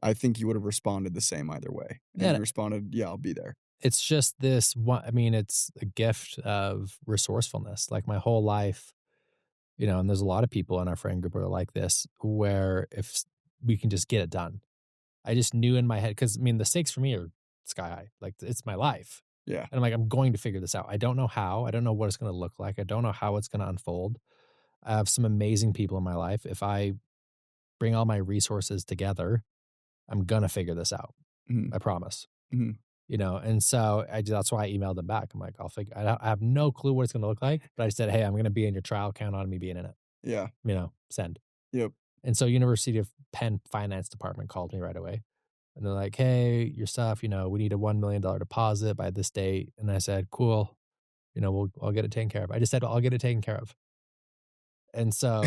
I think you would have responded the same either way. And you responded, yeah, I'll be there. It's just this one. I mean, it's a gift of resourcefulness. Like my whole life, and there's a lot of people in our friend group who are like this, where if we can just get it done. I just knew in my head, because I mean, the stakes for me are sky high. Like, it's my life. Yeah. And I'm like, I'm going to figure this out. I don't know how. I don't know what it's going to look like. I don't know how it's going to unfold. I have some amazing people in my life. If I bring all my resources together, I'm going to figure this out. Mhm. I promise. Mhm. You know, and so that's why I emailed them back. I'm like, I have no clue what it's going to look like, but I said, hey, I'm going to be in your trial. Count on me being in it. Yeah. You know, send. Yep. And so University of Penn Finance Department called me right away. And they're like, hey, your stuff, you know, we need a $1 million deposit by this date. And I said, cool. You know, I'll get it taken care of. I just said, I'll get it taken care of. And so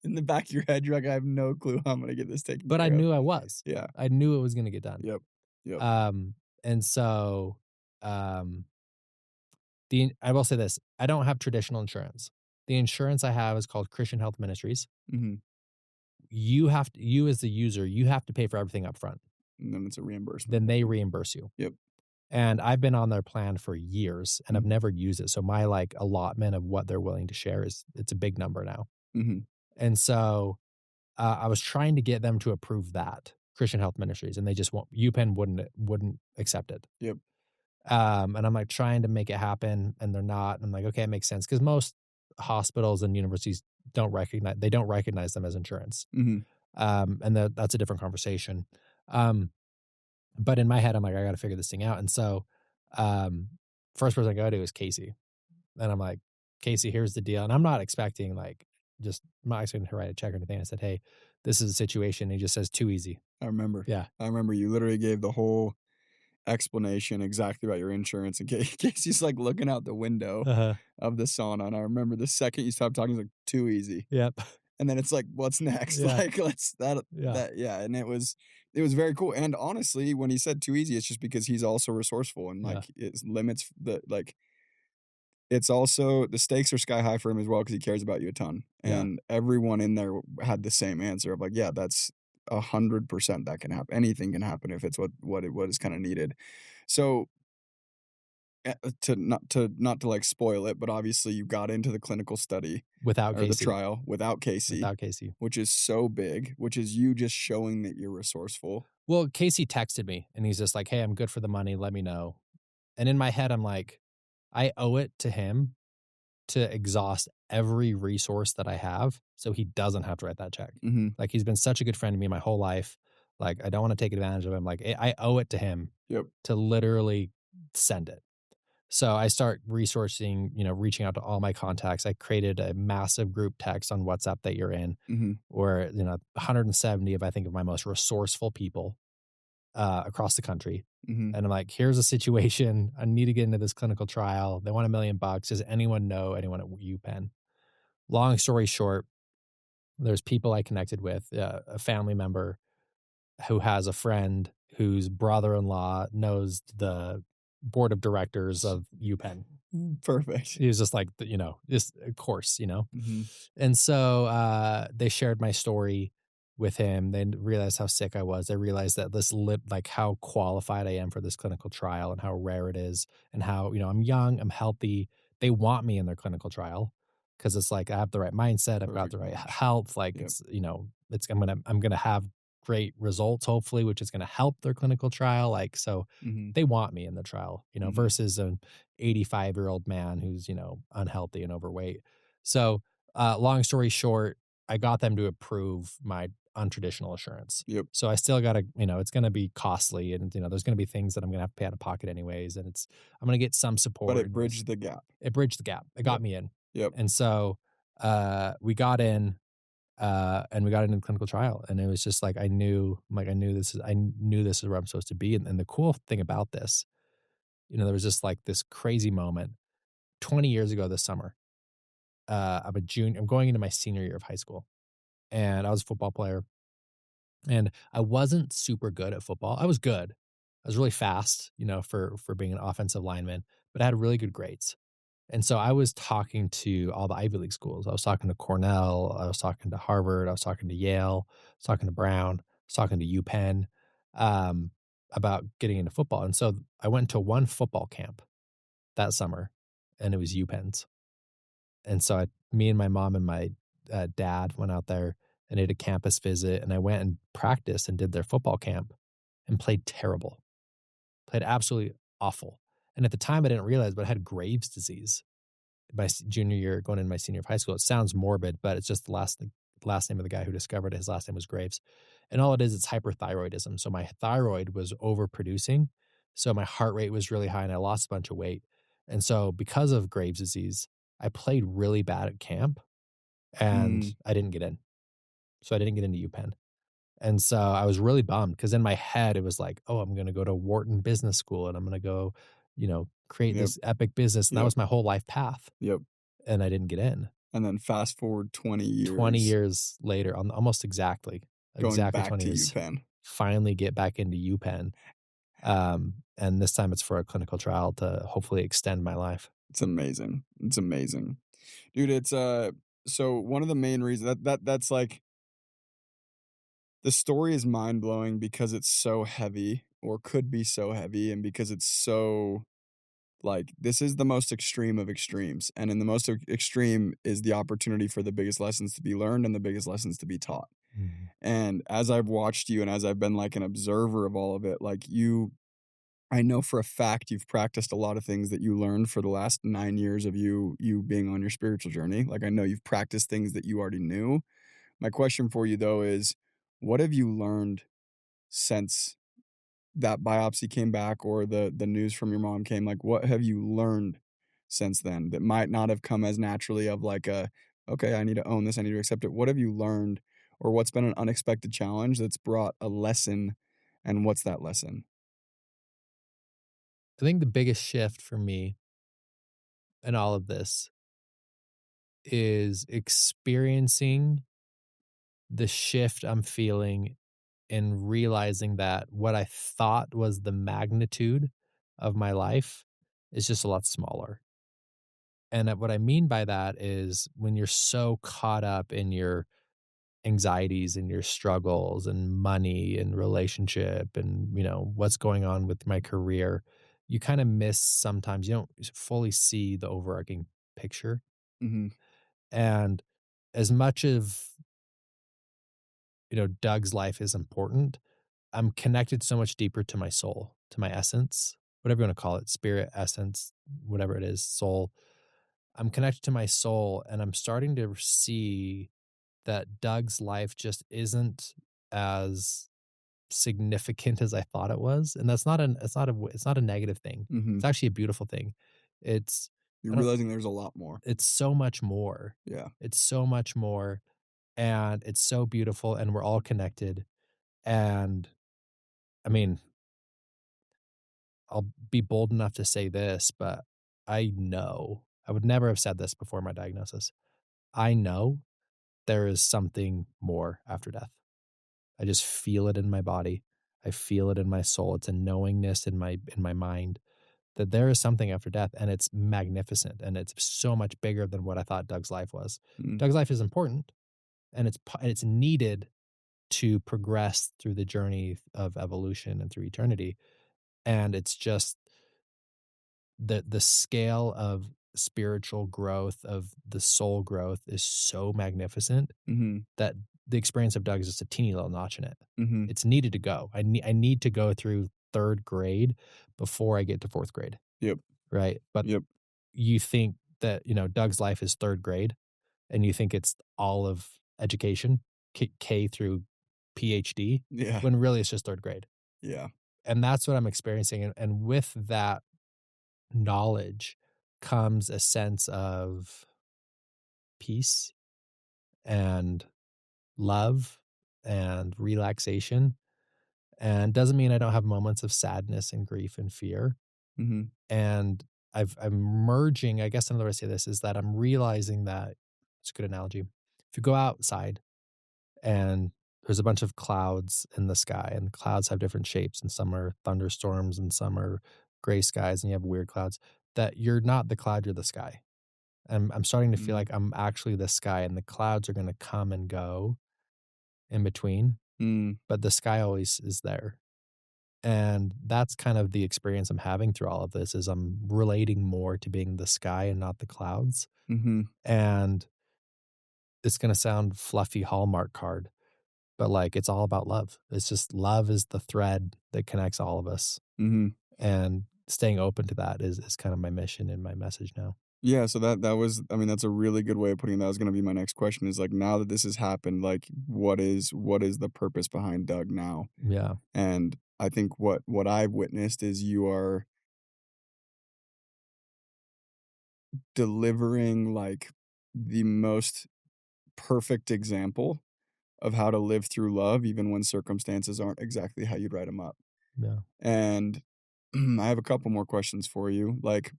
in the back of your head, you're like, I have no clue how I'm going to get this taken but care I of. knew I was. Yeah. I knew it was going to get done. Yep. Yep. And so, I will say this, I don't have traditional insurance. The insurance I have is called Christian Health Ministries. Mm-hmm. You as the user, you have to pay for everything up front. And then it's a reimbursement. Then they reimburse you. Yep. And I've been on their plan for years and I've never used it. So my like allotment of what they're willing to share it's a big number now. Mm-hmm. And so I was trying to get them to approve that Christian Health Ministries, and they just won't. UPenn wouldn't accept it. Yep. And I'm like trying to make it happen, and they're not. And I'm like, okay, it makes sense because most hospitals and universities don't recognize them as insurance. Mm-hmm. And that's a different conversation. But in my head, I'm like, I got to figure this thing out. And so, first person I go to is Casey, and I'm like, Casey, here's the deal. And I'm not expecting I'm not expecting to write a check or anything. I said, hey, this is a situation. And he just says, too easy. I remember. Yeah. I remember you literally gave the whole explanation exactly about your insurance. And Casey's like looking out the window of the sauna. And I remember the second you stopped talking, he's like, too easy. Yep. And then it's like, what's next? Yeah. Like, yeah. And it was very cool. And honestly, when he said too easy, it's just because he's also resourceful and like it limits it's also the stakes are sky high for him as well because he cares about you a ton. And everyone in there had the same answer of like, yeah, that's 100% that can happen. Anything can happen if it's what is kind of needed. So not to like spoil it, but obviously you got into the clinical study without Casey. The trial without Casey, which is so big, which is you just showing that you're resourceful. Well, Casey texted me and he's just like, hey, I'm good for the money. Let me know. And in my head, I'm like, I owe it to him to exhaust every resource that I have so he doesn't have to write that check. Mm-hmm. Like, he's been such a good friend to me my whole life. Like, I don't want to take advantage of him. Like, I owe it to him to literally send it. So I start resourcing, reaching out to all my contacts. I created a massive group text on WhatsApp that you're in, where 170 of my most resourceful people across the country. And I'm like, here's a situation. I need to get into this clinical trial. They want $1 million. Does anyone know anyone at UPenn? Long story short, there's people I connected with, a family member who has a friend whose brother-in-law knows the board of directors of UPenn. Perfect. He was just like, just of course, And so they shared my story with him. They realized how sick I was. They realized that how qualified I am for this clinical trial and how rare it is and how, I'm young, I'm healthy. They want me in their clinical trial because it's like, I have the right mindset. I've got the right health. Like it's, I'm going to have great results, hopefully, which is going to help their clinical trial. Like, so they want me in the trial, versus an 85-year-old man who's, unhealthy and overweight. So long story short, I got them to approve my untraditional insurance. Yep. So I still got to, it's going to be costly and, there's going to be things that I'm going to have to pay out of pocket anyways. And I'm going to get some support. But it bridged the gap. It got me in. Yep. And so we got in and we got into the clinical trial, and it was just like, I knew this is where I'm supposed to be. And the cool thing about this, there was just like this crazy moment 20 years ago this summer. I'm a junior. I'm going into my senior year of high school, and I was a football player, and I wasn't super good at football. I was good. I was really fast, for being an offensive lineman, but I had really good grades. And so I was talking to all the Ivy League schools. I was talking to Cornell. I was talking to Harvard. I was talking to Yale. I was talking to Brown. I was talking to UPenn about getting into football. And so I went to one football camp that summer, and it was UPenn's. And so me and my mom and my dad went out there and did a campus visit, and I went and practiced and did their football camp. and played terrible, played absolutely awful. And at the time, I didn't realize, but I had Graves' disease my junior year, going into my senior year of high school. It sounds morbid, but it's just the last name of the guy who discovered it. His last name was Graves. And all it is, it's hyperthyroidism. So my thyroid was overproducing. So my heart rate was really high and I lost a bunch of weight. And so because of Graves' disease, I played really bad at camp and I didn't get in. So I didn't get into UPenn. And so I was really bummed because in my head, it was like, oh, I'm going to go to Wharton Business School and I'm going to go, create this epic business. And that was my whole life path. Yep. And I didn't get in. And then fast forward 20 years. 20 years later, almost exactly. Going exactly back 20 to years, UPenn. Finally get back into UPenn. And this time it's for a clinical trial to hopefully extend my life. It's amazing. It's amazing. Dude, it's so one of the main reasons that's like the story is mind-blowing because it's so heavy or could be so heavy and because it's so like this is the most extreme of extremes. And in the most extreme is the opportunity for the biggest lessons to be learned and the biggest lessons to be taught. Mm-hmm. And as I've watched you and as I've been like an observer of all of it, like I know for a fact you've practiced a lot of things that you learned for the last 9 years of you being on your spiritual journey. Like I know you've practiced things that you already knew. My question for you though is, what have you learned since that biopsy came back or the news from your mom came? Like, what have you learned since then that might not have come as naturally of like okay, I need to own this, I need to accept it. What have you learned or what's been an unexpected challenge that's brought a lesson, and what's that lesson? I think the biggest shift for me in all of this is experiencing the shift I'm feeling and realizing that what I thought was the magnitude of my life is just a lot smaller. And what I mean by that is when you're so caught up in your anxieties and your struggles and money and relationship and, what's going on with my career, you kind of miss sometimes, you don't fully see the overarching picture. Mm-hmm. And as much of, Doug's life is important, I'm connected so much deeper to my soul, to my essence, whatever you want to call it, spirit, essence, whatever it is, soul. I'm connected to my soul and I'm starting to see that Doug's life just isn't as significant as I thought it was. And that's not it's not a negative thing. Mm-hmm. It's actually a beautiful thing. You're realizing there's a lot more. It's so much more. Yeah. It's so much more. And it's so beautiful and we're all connected. And I mean, I'll be bold enough to say this, but I know, I would never have said this before my diagnosis. I know there is something more after death. I just feel it in my body. I feel it in my soul. It's a knowingness in my mind that there is something after death, and it's magnificent, and it's so much bigger than what I thought Doug's life was. Mm. Doug's life is important, and it's needed to progress through the journey of evolution and through eternity. And it's just the scale of spiritual growth, of the soul growth is so magnificent that the experience of Doug is just a teeny little notch in it. Mm-hmm. It's needed to go. I need to go through 3rd grade before I get to 4th grade. Yep. Right. But you think that, Doug's life is 3rd grade and you think it's all of education, K through PhD, when really it's just 3rd grade. Yeah. And that's what I'm experiencing. And with that knowledge comes a sense of peace and love and relaxation. And doesn't mean I don't have moments of sadness and grief and fear. Mm-hmm. And I'm merging, I guess another way to say this is that I'm realizing that, it's a good analogy. If you go outside and there's a bunch of clouds in the sky and the clouds have different shapes and some are thunderstorms and some are gray skies and you have weird clouds, that you're not the cloud, you're the sky. And I'm starting to feel like I'm actually the sky and the clouds are going to come and go in between, but the sky always is there. And that's kind of the experience I'm having through all of this is I'm relating more to being the sky and not the clouds. Mm-hmm. And it's going to sound fluffy Hallmark card, but like it's all about love. It's just love is the thread that connects all of us. Mm-hmm. And staying open to that is kind of my mission and my message now. Yeah, so that was, I mean, that's a really good way of putting it. That was going to be my next question, is like, now that this has happened, like what is the purpose behind Doug now? Yeah. And I think what I've witnessed is you are delivering like the most perfect example of how to live through love, even when circumstances aren't exactly how you'd write them up. Yeah. And I have a couple more questions for you. Like,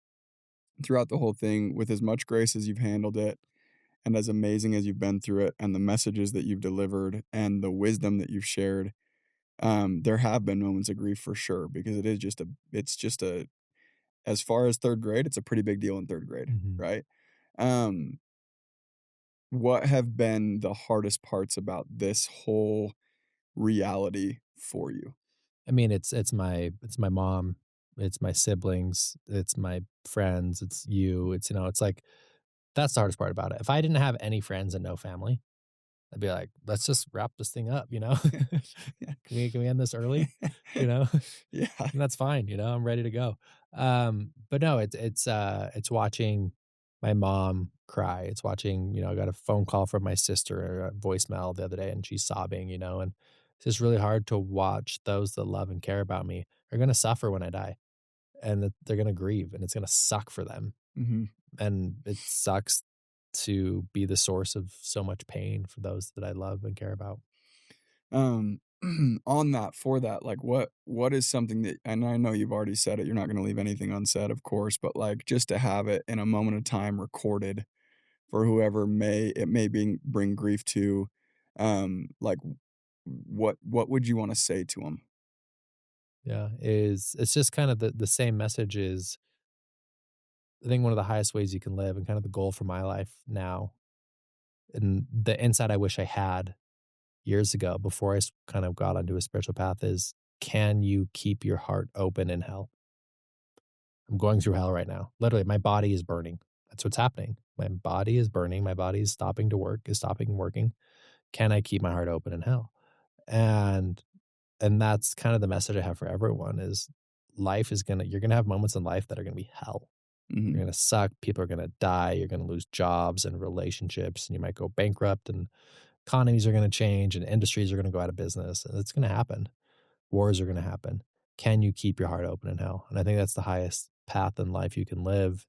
throughout the whole thing, with as much grace as you've handled it, and as amazing as you've been through it, and the messages that you've delivered, and the wisdom that you've shared, there have been moments of grief for sure, because it's just a, as far as third grade, it's a pretty big deal in third grade, Mm-hmm. right? Um, what have been the hardest parts about this whole reality for you? I mean, it's my mom, it's my siblings, it's my friends, it's you, it's it's like that's the hardest part about it. If I didn't have any friends and no family, I'd be like, let's just wrap this thing up, Yeah. Can we end this early? You know? Yeah. And that's fine, I'm ready to go. But no, it's watching my mom cry. It's watching, I got a phone call from my sister or a voicemail the other day and she's sobbing, and it's just really hard to watch those that love and care about me are gonna suffer when I die. And that they're gonna grieve and it's gonna suck for them. Mm-hmm. And it sucks to be the source of so much pain for those that I love and care about. On that, for that, like what is something that, and I know you've already said it, you're not going to leave anything unsaid, of course, but like just to have it in a moment of time recorded for whoever may bring grief to, like what would you want to say to them? Yeah, it's just kind of the same message is I think one of the highest ways you can live and kind of the goal for my life now and the insight I wish I had years ago before kind of got onto a spiritual path is can you keep your heart open in hell? I'm going through hell right now. Literally, my body is burning. That's what's happening. My body is burning. My body is stopping to work, is stopping working. Can I keep my heart open in hell? And that's kind of the message I have for everyone is you're gonna have moments in life that are gonna be hell. Mm-hmm. You're gonna suck. People are gonna die. You're gonna lose jobs and relationships, and you might go bankrupt. And economies are gonna change, and industries are gonna go out of business. And it's gonna happen. Wars are gonna happen. Can you keep your heart open in hell? And I think that's the highest path in life you can live.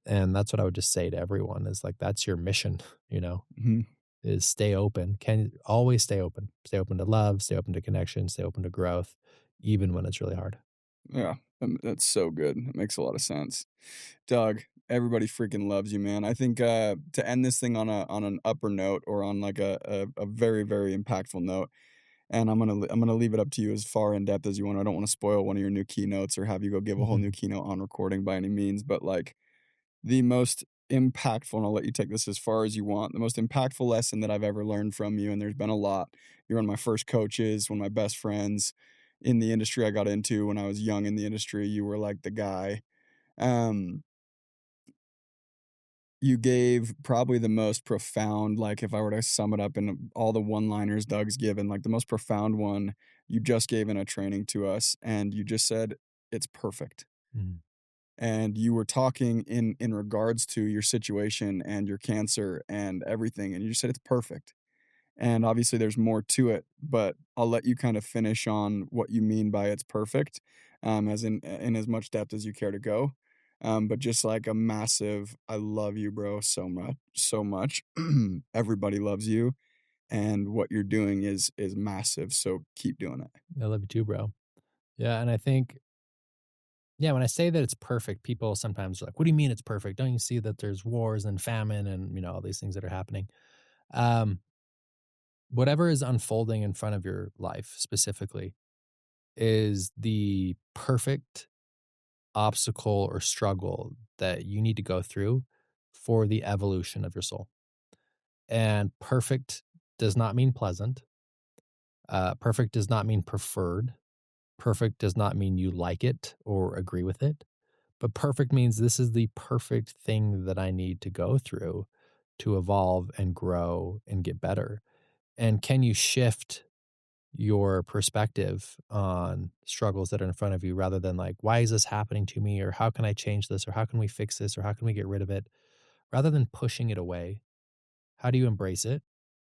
And that's what I would just say to everyone is like that's your mission. Mm-hmm. Is stay open. Can always stay open. Stay open to love. Stay open to connection. Stay open to growth, even when it's really hard. Yeah, that's so good. It makes a lot of sense. Doug, everybody freaking loves you, man. I think to end this thing on an upper note, or on like a very, very impactful note, and I'm gonna leave it up to you as far in depth as you want. I don't want to spoil one of your new keynotes or have you go give a whole new keynote on recording by any means, but like the most impactful, and I'll let you take this as far as you want, the most impactful lesson that I've ever learned from you, and there's been a lot. You're one of my first coaches, one of my best friends in the industry I got into when I was young in the industry. You were like the guy. Um, you gave probably the most profound, like if I were to sum it up in all the one-liners Doug's given, like the most profound one you just gave in a training to us, and you just said, it's perfect. Mhm. And you were talking in regards to your situation and your cancer and everything, and you just said it's perfect. And obviously there's more to it, but I'll let you kind of finish on what you mean by it's perfect, as in as much depth as you care to go. But just like a massive, I love you, bro, so much, so much. Everybody loves you, and what you're doing is massive. So keep doing it. I love you too, bro. Yeah, and I think yeah, when I say that it's perfect, people sometimes are like, "What do you mean it's perfect? Don't you see that there's wars and famine and all these things that are happening?" Um, whatever is unfolding in front of your life specifically is the perfect obstacle or struggle that you need to go through for the evolution of your soul. And perfect does not mean pleasant. Perfect does not mean preferred. Perfect does not mean you like it or agree with it. But perfect means this is the perfect thing that I need to go through to evolve and grow and get better. And can you shift your perspective on struggles that are in front of you rather than like, why is this happening to me? Or how can I change this? Or how can we fix this? Or how can we get rid of it? Rather than pushing it away, how do you embrace it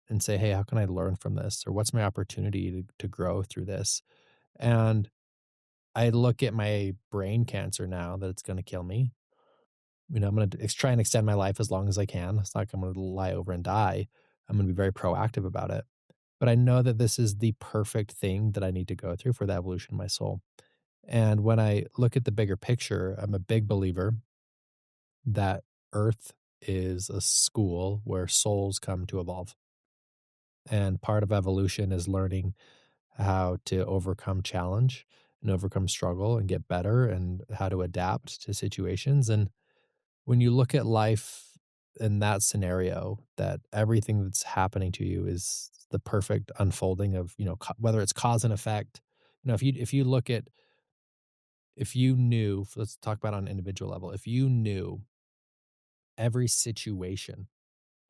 and say, hey, how can I learn from this? Or what's my opportunity to grow through this? And I look at my brain cancer now that it's going to kill me. I'm going to try and extend my life as long as I can. It's not like I'm going to lie over and die. I'm going to be very proactive about it. But I know that this is the perfect thing that I need to go through for the evolution of my soul. And when I look at the bigger picture, I'm a big believer that Earth is a school where souls come to evolve. And part of evolution is learning how to overcome challenge and overcome struggle and get better and how to adapt to situations. And when you look at life in that scenario, that everything that's happening to you is the perfect unfolding of, whether it's cause and effect. If you knew, let's talk about on an individual level, if you knew every situation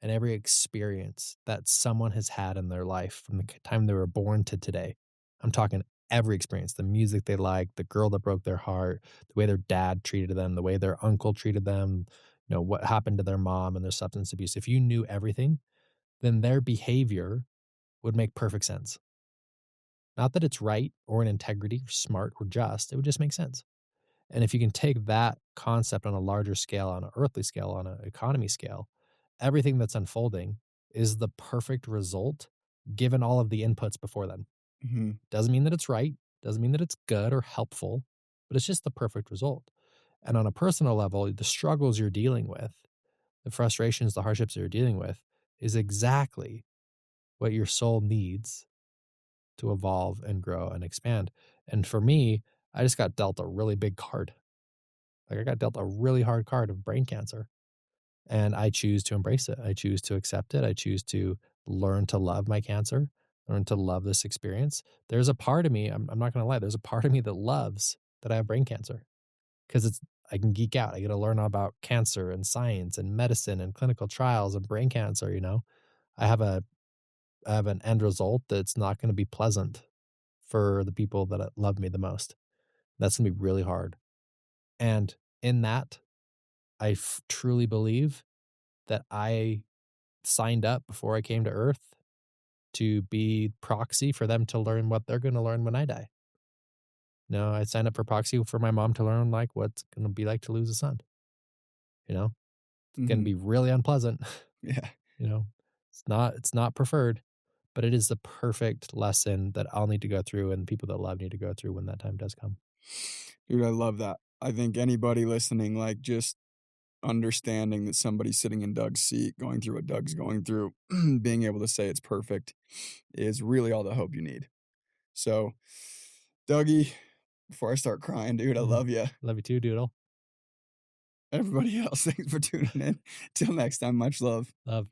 and every experience that someone has had in their life from the time they were born to today, I'm talking every experience, the music they liked, the girl that broke their heart, the way their dad treated them, the way their uncle treated them, what happened to their mom and their substance abuse. If you knew everything, then their behavior would make perfect sense. Not that it's right or in integrity, or smart or just, it would just make sense. And if you can take that concept on a larger scale, on an earthly scale, on an economy scale, everything that's unfolding is the perfect result given all of the inputs before then. Mm-hmm. Doesn't mean that it's right, doesn't mean that it's good or helpful, but it's just the perfect result. And on a personal level, the struggles you're dealing with, the frustrations, the hardships that you're dealing with is exactly what your soul needs to evolve and grow and expand. And for me, I just got dealt a really big card. Like I got dealt a really hard card of brain cancer. And I choose to embrace it. I choose to accept it. I choose to learn to love my cancer, learn to love this experience. There's a part of me, I'm not going to lie, there's a part of me that loves that I have brain cancer because I can geek out. I get to learn all about cancer and science and medicine and clinical trials and brain cancer. I have an end result that's not going to be pleasant for the people that love me the most. That's going to be really hard. And in that, I truly believe that I signed up before I came to Earth to be proxy for them to learn what they're going to learn when I die. No, I signed up for proxy for my mom to learn like what's going to be like to lose a son. It's going to be really unpleasant. Yeah. It's not preferred, but it is the perfect lesson that I'll need to go through and people that love need to go through when that time does come. Dude, I love that. I think anybody listening, like just understanding that somebody's sitting in Doug's seat, going through what Doug's going through, being able to say it's perfect is really all the hope you need. So, Dougie, before I start crying, dude, I love you. Love you too, Doodle. Everybody else, thanks for tuning in. Till next time, much love. Love.